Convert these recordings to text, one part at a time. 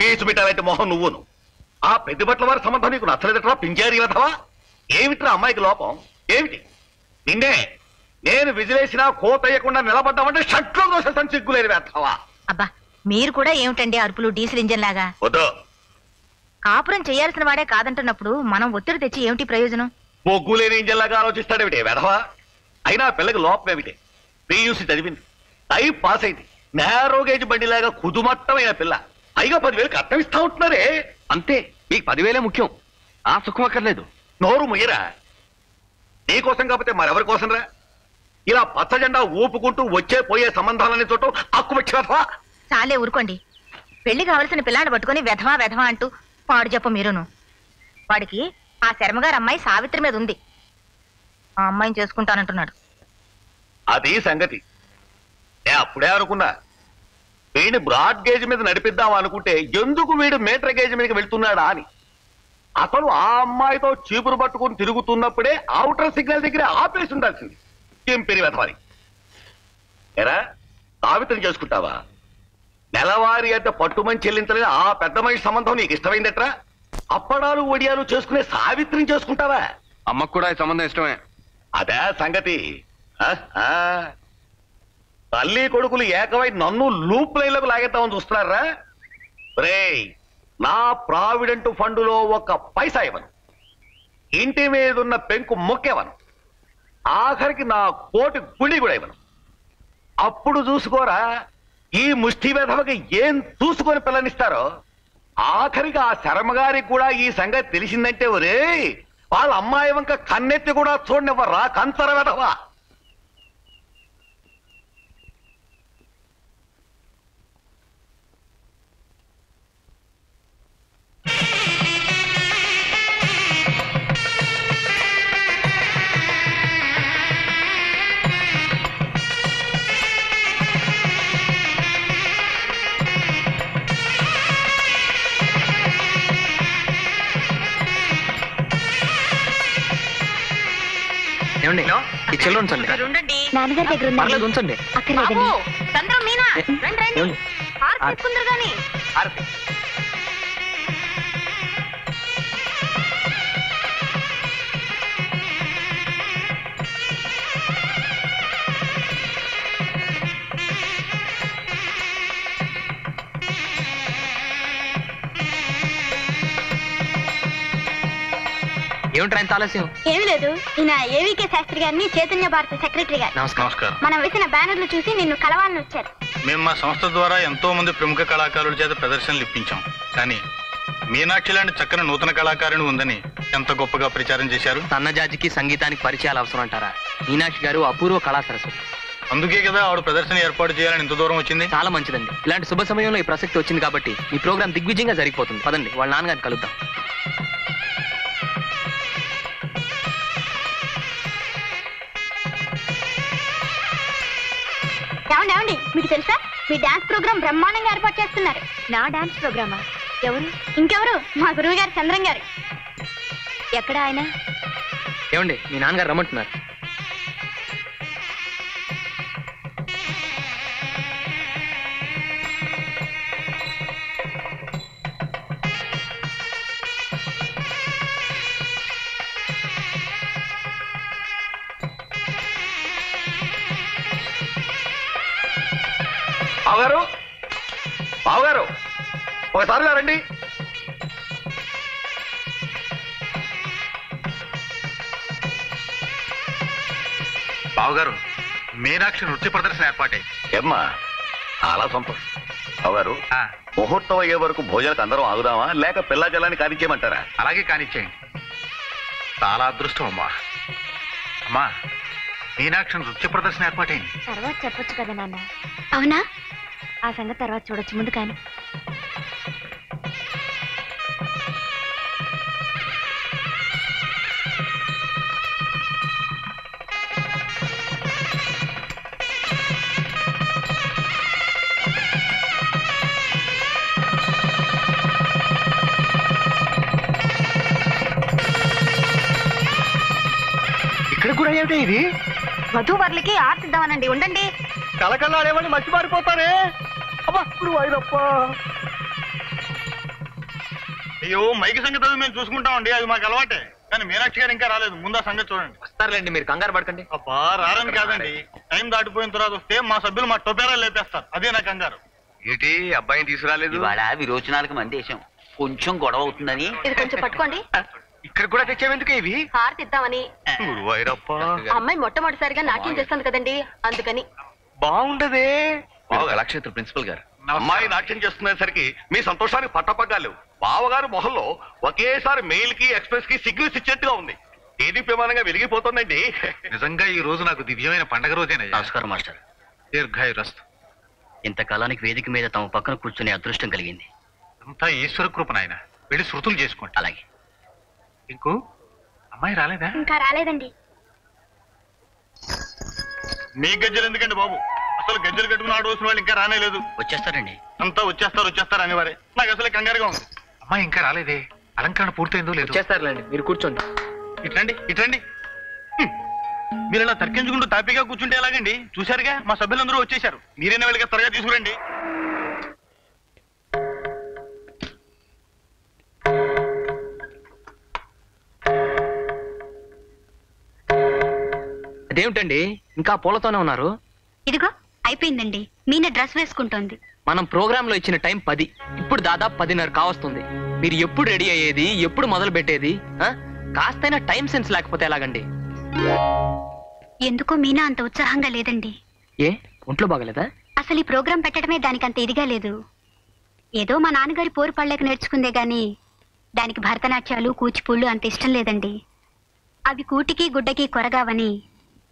Case పెట్టాలంటే మొహం నువ్వును. ఆ ప్రతిభట్ల వారి సంబంధం నీకు నచ్చలేదట్రా పింజారి వెధవా? ఏమిట్రా అమ్మాయికి లోపం ఏమిటి? నిన్నే నేను విజిలేసినా కోతయ్యకుండా నిలబడ్డామంటే షట్లో దోషం సిగ్గులేని వెధవా. అబ్బా మీరు కూడా ఏమిటండి అరుపులు డీజిల్ ఇంజన్ లాగా? వద్దు. కాపురం చేయాల్సిన వాడే కాదంటున్నప్పుడు మనం ఒత్తిడి తెచ్చి ఏమిటి ప్రయోజనం? బొగ్గులేని ఇంజన్ లాగా ఆలోచిస్తాడేమిటి వెధవా? అయినా పిల్లకి లోపం ఏమిటి? పియూసీ చదివింది, టైప్ పాస్ అయింది, నేరో గేజ్ బండిలాగా కుదుమట్టమైన పిల్ల. పైగా 10,000 కట్నం ఇస్తా ఉంటున్నారే. అంతే, మీకు 10,000 ముఖ్యం, ఆ సుఖం అక్కర్లేదు. నోరు ముయ్యరా. నీకోసం కాకపోతే మరెవరి కోసం రా? ఇలా పచ్చ జెండా ఊపుకుంటూ వచ్చే పోయే సంబంధాలని చూడటం అక్కువచ్చా? చాలే ఊరుకోండి. పెళ్లి కావలసిన పిల్లాన్ని పట్టుకుని వెధవా వెధవా అంటూ పాడు చెప్ప మీరును. వాడికి ఆ శర్మగారు అమ్మాయి సావిత్రి మీద ఉంది. ఆ అమ్మాయిని చేసుకుంటానంటున్నాడు. అది సంగతి. నేను అప్పుడే అనుకున్నా వీడిని బ్రాడ్ గేజ్ మీద నడిపిద్దాం అనుకుంటే ఎందుకు వీడు మీటర్ గేజ్ మీదకి వెళ్తున్నాడా అని. అసలు ఆ అమ్మాయితో చీపురు పట్టుకుని తిరుగుతున్నప్పుడే ఔటర్ సిగ్నల్ దగ్గర ఆపేసి ఉండాల్సింది. ఏం పెరి వెతవాలి. ఎరా సావిత్రిని చేసుకుంటావా? నెలవారీ అంటే పట్టుమని చెల్లించలేని ఆ పెద్ద మనిషి సంబంధం నీకు ఇష్టమైందట్రా? అప్పడాలు ఒడియాలు చేసుకునే సావిత్రిని చేసుకుంటావా? అమ్మకు కూడా ఈ సంబంధం ఇష్టమే. అదే సంగతి. తల్లి కొడుకులు ఏకమై నన్ను లూప్ లైన్లకు లాగేద్దామని చూస్తున్నారా? రేయ్, నా ప్రావిడెంట్ ఫండులో 1 పైసా ఇవ్వను, ఇంటి మీదున్న పెంకు మొక్కేవను, ఆఖరికి నా కోటి గుడి కూడా ఇవ్వను. అప్పుడు చూసుకోరా ఈ ముష్టి వెధవకి ఏం చూసుకొని పిల్లనిస్తారో. ఆఖరికి ఆ శర్మగారికి కూడా ఈ సంగతి తెలిసిందంటే ఒరే వాళ్ళ అమ్మాయి వంక కన్నెత్తి కూడా చూడనివ్వరా కంచర వెధవా. ఈ చిల్లర ఉంచండి. నాన్నగారి దగ్గర పర్లేదు ఉంచండి. ఏమిట్రా ఇంత ఆలస్యం? ఏమి లేదు, ఈయన ఏవికే శాస్త్రి గారిని చైతన్య భారత సెక్రటరీ గారు. నమస్కారం. మనం వేసిన బ్యానర్లు చూసి నిన్ను కలవాలని వచ్చారు. మేము మా సంస్థ ద్వారా ఎంతో మంది ప్రముఖ కళాకారుల చేత ప్రదర్శనలు ఇప్పించాం. కానీ మీనాక్షి లాంటి చక్కని నూతన కళాకారుని ఉందని ఎంత గొప్పగా ప్రచారం చేశారు. సన్నజాజికి సంగీతానికి పరిచయాలు అవసరం అంటారా? మీనాక్షి గారు అపూర్వ కళా సరస్వతి. అందుకే కదా ఆవిడ ప్రదర్శన ఏర్పాటు చేయాలని ఇంత దూరం వచ్చింది. చాలా మంచిదండి. ఇలాంటి శుభ సమయంలో ఈ ప్రసక్తి వచ్చింది కాబట్టి ఈ ప్రోగ్రాం దిగ్విజయంగా జరిగిపోతుంది. పదండి, వాళ్ళ నాన్నగారిని కలుద్దాం. ఏమండి, మీకు తెలుసా మీ డాన్స్ ప్రోగ్రామ్ బ్రహ్మాండంగా ఏర్పాటు చేస్తున్నారు. నా డాన్స్ ప్రోగ్రామా? ఎవరు? ఇంకెవరు, మా గురువు గారు చంద్రం గారు. ఎక్కడ ఆయన? ఏమండి, మీ నాన్నగారు రమ్మంటున్నారు. బావగారు, బావగారు ఒకసారి రండి. బావగారు, మీనాక్షి నృత్య ప్రదర్శన ఏర్పాటే. ఏమ్మా, చాలా సంతోషం. బావగారు, ముహూర్తం అయ్యే వరకు భోజనాలకు అందరం ఆగుదామా లేక పిల్ల జలాన్ని కానిచ్చేయమంటారా? అలాగే కానిచ్చేయండి. చాలా అదృష్టం అమ్మా. అమ్మా, మీనాక్షి నృత్య ప్రదర్శన ఏర్పాటైంది. తర్వాత చెప్పొచ్చు కదా నాన్న. అవునా? ఆ సంగతి తర్వాత చూడొచ్చు, ముందు కానీ. ఇక్కడ కూడా ఏమిటి ఇది? వధూవరులకి ఆర్తిద్దామనండి, ఉండండి. కలకల్లాడేమని మర్చిపారిపోతారే. అబ్బా, ఇప్పుడు వైరప్ప. అయ్యో మైకి సంగతి అది మేము చూసుకుంటామండి, అది మాకు అలవాటే. కానీ మీనాక్షి గారు ఇంకా రాలేదు, ముందు ఆ సంగతి చూడండి. వస్తారులేండి, మీరు కంగారు పడకండి. అబ్బా రారని కాదండి, టైం దాటిపోయిన తర్వాత వస్తే మా సభ్యులు మా టొపేరా లేపేస్తారు, అదే నా కంగారు. ఏంటి అబ్బాయిని తీసుకురాలేదు? ఇవాళ విరోచనాలకు మందేశం, కొంచెం గొడవ అవుతుందని. ఇది కొంచెం పట్టుకోండి. ఇక్కడ కూడా తెచ్చావెందుకు ఇవి? హారతి ఇద్దామని. గురువాయూరప్ప, అమ్మాయి మొట్టమొదటిసారిగా నాట్యం చేస్తుంది కదండి, అందుకని. బాగుండదే. కళాక్షేత్ర ప్రిన్సిపల్ గారు, అమ్మాయి నాట్యం చేస్తున్నసరికి మీ సంతోషానికి పట్టపగ్గాలు. బావగారు మొహంలో ఒకేసారి మెయిల్ కి ఎక్స్ప్రెస్ కి సిగ్నల్స్ ఇచ్చేట్టుగా ఉంది. దేదీప్యమానంగా వెలిగిపోతుందండి. నిజంగా ఈ రోజు నాకు దివ్యమైన పండగ రోజేనయ్యా. నమస్కారం మాస్టర్. దీర్ఘాయురస్తు. ఇంతకాలానికి వేదిక మీద తమ పక్కన కూర్చునే అదృష్టం కలిగింది. అంతా ఈశ్వర కృప నాయన. వెళ్ళి శృతులు చేసుకోండి. అలాగే. ఇంకో అమ్మాయి రాలేదా? ఇంకా రాలేదండి. మీ గజ్జలు ఎందుకండి బాబు, అసలు గజ్జలు కట్టుకుని ఆడవలసిన వాళ్ళు ఇంకా రానేలేదు. వచ్చేస్తారండి. అంతా వచ్చేస్తారు అనేవారే, నాకు అసలు కంగారుగా ఉంది. అమ్మాయి ఇంకా రాలేదే, అలంకరణ పూర్తయిందో లేదు. వచ్చేస్తారులేండి, మీరు కూర్చోండి. ఇట్రండి. మీరు ఇలా తర్కించుకుంటూ తాపీగా కూర్చుంటే ఎలాగండి? చూశారుగా మా సభ్యులందరూ వచ్చేశారు, మీరైనా వెళ్ళి త్వరగా తీసుకురండి. అదేమిటండి ఇంకా పూలతోనే ఉన్నారు? ఇదిగో అయిపోయిందండి, మీన డ్రెస్ వేసుకుంటోంది. మనం ప్రోగ్రామ్ లో ఇచ్చిన టైం 10, ఇప్పుడు దాదాపు 10:30 కావస్తుంది. మీరు ఎప్పుడు రెడీ అయ్యేది, ఎప్పుడు మొదలు పెట్టేది? కాస్తైనా టైం సెన్స్ లేకపోతే ఎలాగండి? ఎందుకో మీనా అంత ఉత్సాహంగా లేదండి. ఏ ఒంట్లో బాగలేదా? అసలు ఈ ప్రోగ్రాం పెట్టడమే దానికంత ఇదిగా లేదు. ఏదో మా నాన్నగారి పోరు పళ్ళకి నేర్చుకుందే గాని దానికి భరతనాట్యాలు కూచిపూళ్ళు అంత ఇష్టం లేదండి. అవి కూటికి గుడ్డకి కొరగావని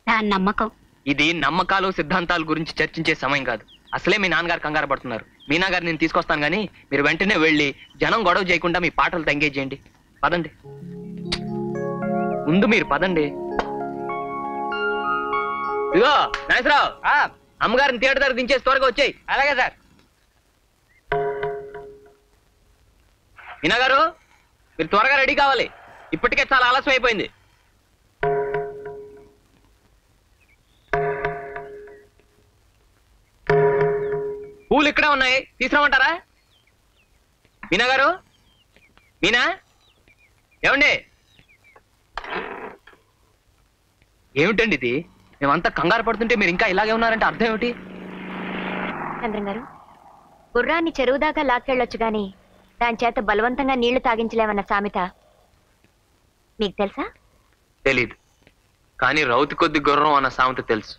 దాని నమ్మకం. ఇది నమ్మకాలు సిద్ధాంతాల గురించి చర్చించే సమయం కాదు. అసలే మీ నాన్నగారు కంగారు పడుతున్నారు. మీనా గారు నేను తీసుకొస్తాను గానీ మీరు వెంటనే వెళ్ళి జనం గొడవ చేయకుండా మీ పాటలు ఎంగేజ్ చేయండి. పదండి, ముందు మీరు పదండి. ఇదిగో నాగేశ్వరరావు, అమ్మగారిని థియేటర్ దగ్గర దించేసి త్వరగా వచ్చాయి. అలాగే సార్. మీనా గారు మీరు త్వరగా రెడీ కావాలి, ఇప్పటికే చాలా ఆలస్యం అయిపోయింది. పూలు ఇక్కడే ఉన్నాయి, తీసుకురామంటారా? మీనా గారు, మీనా, ఏమండి? ఏమిటండి ఇది? మేమంతా కంగారు పడుతుంటే మీరు ఇంకా ఇలాగే ఉన్నారంటే అర్థం ఏమిటి? చంద్రం గారు, గుర్రాన్ని చెరువు దాకా లాక్కెళ్ళొచ్చు గాని దాని చేత బలవంతంగా నీళ్లు తాగించలేమన్న సామెత మీకు తెలుసా? తెలీదు, కానీ రౌతి కొద్ది గుర్రం అన్న సామెత తెలుసు.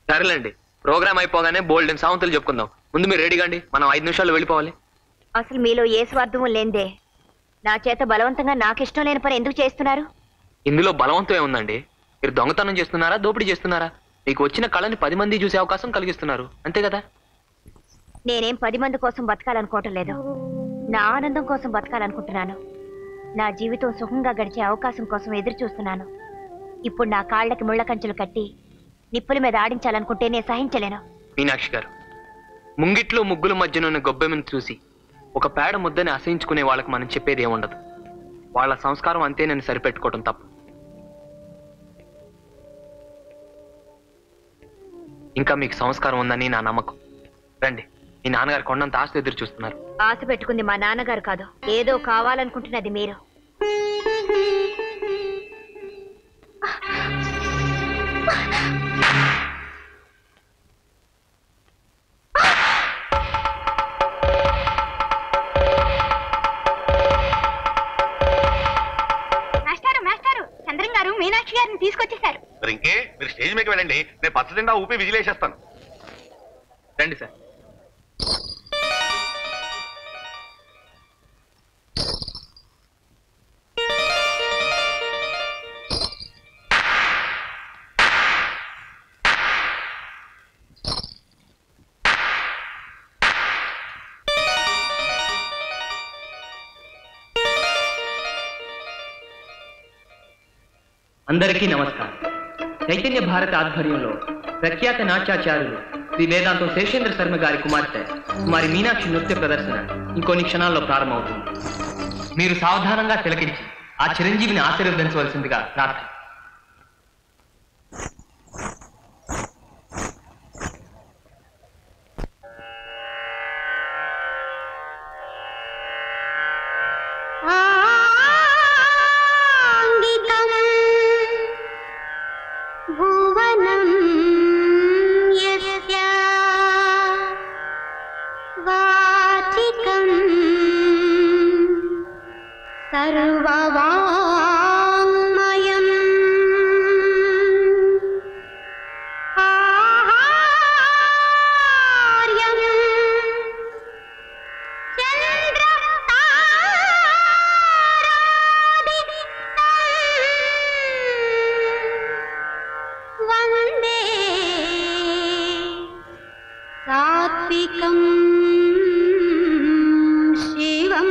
సరేలేండి, ప్రోగ్రామ్ అయిపోగానే బోల్డెన్ సామెతలు చెప్పుకుందాం. ముందు మీరు రెడీగా అండి, మనం 5 నిమిషాల్లో వెళ్ళిపోవాలి. అసలు మీలో ఏ స్వార్థము లేందే నా చేత బలవంతంగా నాకిష్టం లేని పని ఎందుకు చేస్తున్నారు? ఇందులో బలవంతం ఏముందండి? మీరు దొంగతనం చేస్తున్నారా, దోపిడీ చేస్తున్నారా? మీకు వచ్చిన కళని 10 మంది చూసే అవకాశం కలిగిస్తున్నారు, అంతే కదా? నేనేం 10 మంది కోసం బతకాలనుకోవటం లేదు, నా ఆనందం కోసం బతకాలనుకుంటున్నాను. నా జీవితం సుఖంగా గడిచే అవకాశం కోసం ఎదురు చూస్తున్నాను. ఇప్పుడు నా కాళ్ళకి ముళ్ళ కంచెలు కట్టి నిప్పుల మీద ఆడించాలనుకుంటే నేను సహించలేను. మీనాక్షి గారు, ముంగిట్లో ముగ్గుల మధ్యనున్న గొబ్బెమ్మను చూసి ఒక పేడ ముద్దని అసహించుకునే వాళ్ళకి మనం చెప్పేది ఏముండదు. వాళ్ళ సంస్కారం అంతే నేను సరిపెట్టుకోవటం తప్పు. ఇంకా మీకు సంస్కారం ఉందని నా నమ్మకం. రండి, మీ నాన్నగారు కొండంత ఆస్తి ఎదురు చూస్తున్నారు. ఆశ పెట్టుకుంది మా నాన్నగారు కాదు, ఏదో కావాలనుకుంటున్నది మీరు. మాస్టారు, చంద్రం గారు మీనాక్షి గారిని తీసుకొచ్చేశారు. మరి ఇంకే, మీరు స్టేజ్ మీదకి వెళ్ళండి, నేను పచ్చ తిండా ఊపి విజిలేసేస్తాను. రండి సార్. అందరికీ నమస్కారం. చైతన్య భారత ఆధ్వర్యంలో ప్రఖ్యాత నాట్యాచార్యులు శ్రీ వేదాంతం శేషేంద్ర శర్మ గారి కుమార్తె కుమారి మీనాక్షి నృత్య ప్రదర్శన ఇంకొన్ని క్షణాల్లో ప్రారంభమవుతుంది. మీరు సావధానంగా తిలకించి ఆ చిరంజీవిని ఆశీర్వదించవలసిందిగా ప్రార్థన. ఆంగికం భువనం యస్య వాచికం సర్వవాङ्మయం ఆహార్యం చంద్రతారాదిత్తం వందే సాత్వికం శివం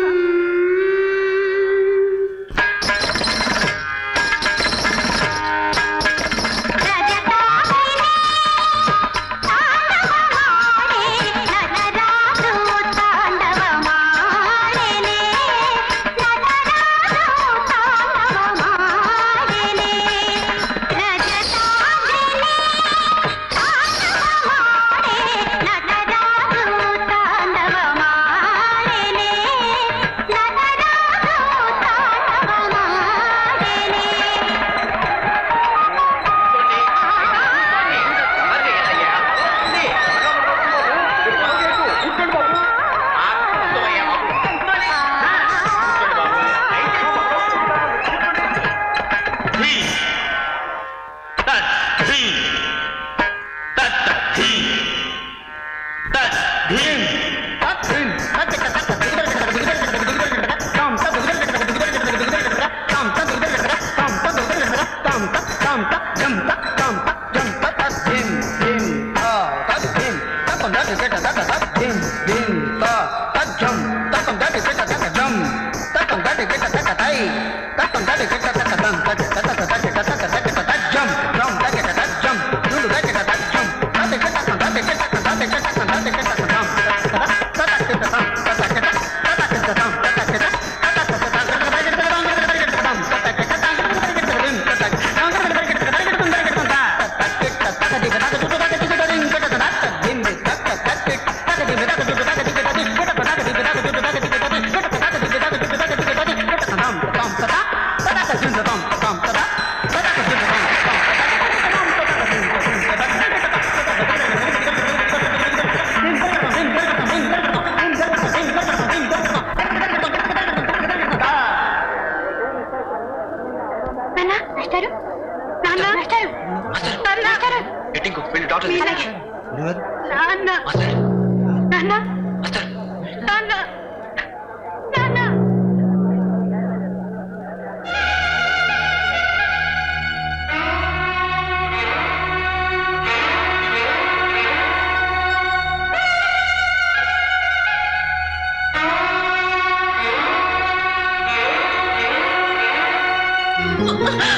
Ah!